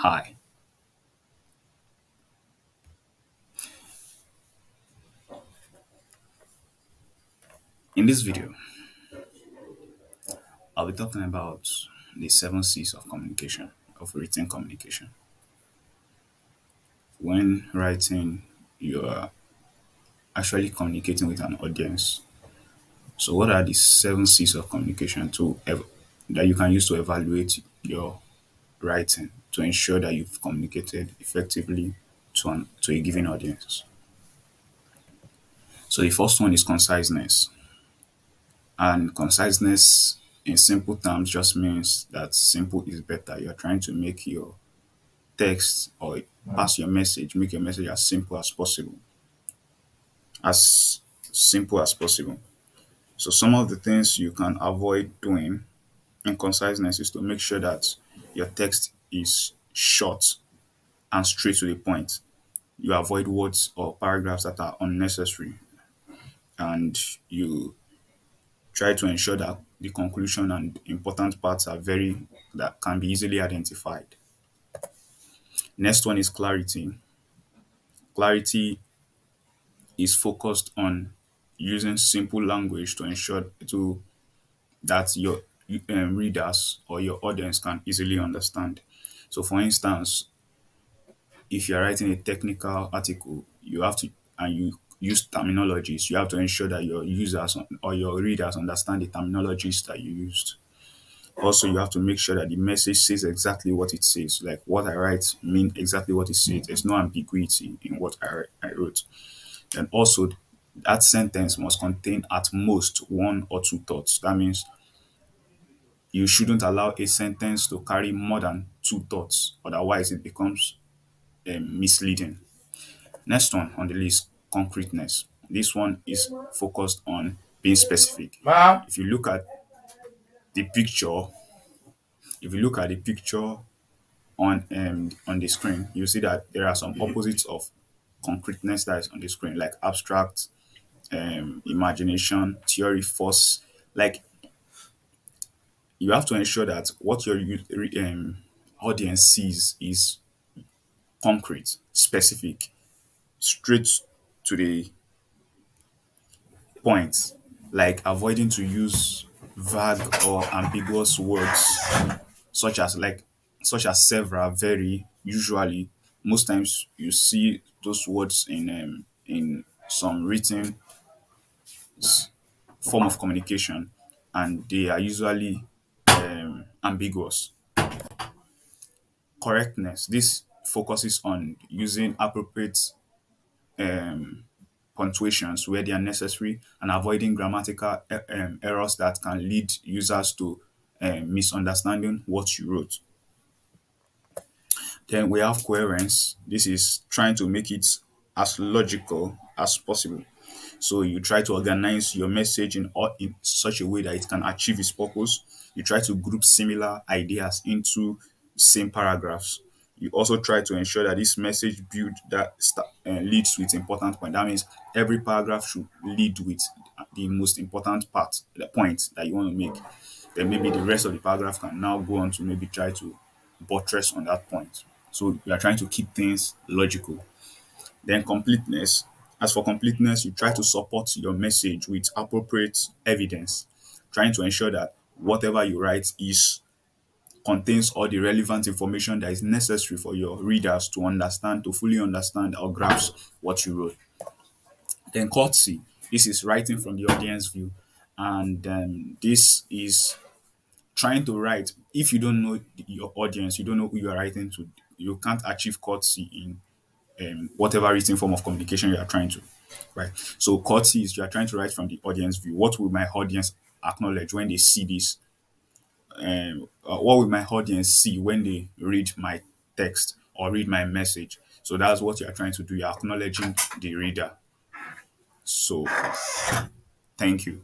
Hi, in this video, I'll be talking about the seven C's of communication, of written communication. When writing, you're actually communicating with an audience. So, what are the seven C's of communication that you can use to evaluate your writing to ensure that you've communicated effectively to a given audience? So, the first one is conciseness. And conciseness, in simple terms, just means that simple is better. You're trying to make your text or pass your message, make your message as simple as possible. As simple as possible. So some of the things you can avoid doing in conciseness is to make sure that your text is short and straight to the point. You avoid words or paragraphs that are unnecessary, and you try to ensure that the conclusion and important parts are very that can be easily identified. Next one is clarity. Clarity is focused on using simple language to ensure that your readers or your audience can easily understand. So, for instance, if you're writing a technical article, you have to and you use terminologies, you have to ensure that your users or your readers understand the terminologies that you used. Also, you have to make sure that the message says exactly what it says. Like what I write mean exactly what it says. There's no ambiguity in what I wrote. And also, that sentence must contain at most one or two thoughts. That means you shouldn't allow a sentence to carry more than two thoughts, otherwise, it becomes misleading. Next one on the list, concreteness. This one is focused on being specific. If you look at the picture, if you look at the picture on the screen, you see that there are some opposites of concreteness that is on the screen, like abstract, imagination, theory, force. Like you have to ensure that what your audience sees is concrete, specific, straight to the point, like avoiding to use vague or ambiguous words such as several, very, usually. Most times you see those words in some written form of communication, and they are usually ambiguous. Correctness. This focuses on using appropriate punctuations where they are necessary and avoiding grammatical errors that can lead users to misunderstanding what you wrote. Then we have coherence. This is trying to make it as logical as possible. So you try to organize your message in such a way that it can achieve its purpose. You try to group similar ideas into same paragraphs. You also try to ensure that this message leads with important point. That means every paragraph should lead with the most important part, the point that you want to make. Then maybe the rest of the paragraph can now go on to maybe try to buttress on that point. So you are trying to keep things logical. Then completeness. As for completeness, you try to support your message with appropriate evidence, trying to ensure that whatever you write is contains all the relevant information that is necessary for your readers to understand, to fully understand or grasp what you wrote. Then courtesy. This is writing from the audience view, and this is trying to write. If you don't know your audience, you don't know who you are writing to, you can't achieve courtesy in whatever written form of communication you are trying to, right? So courtesy is you are trying to write from the audience view. What will my audience acknowledge when they see this? What will my audience see when they read my text or read my message? So that's what you are trying to do. You're acknowledging the reader. So thank you.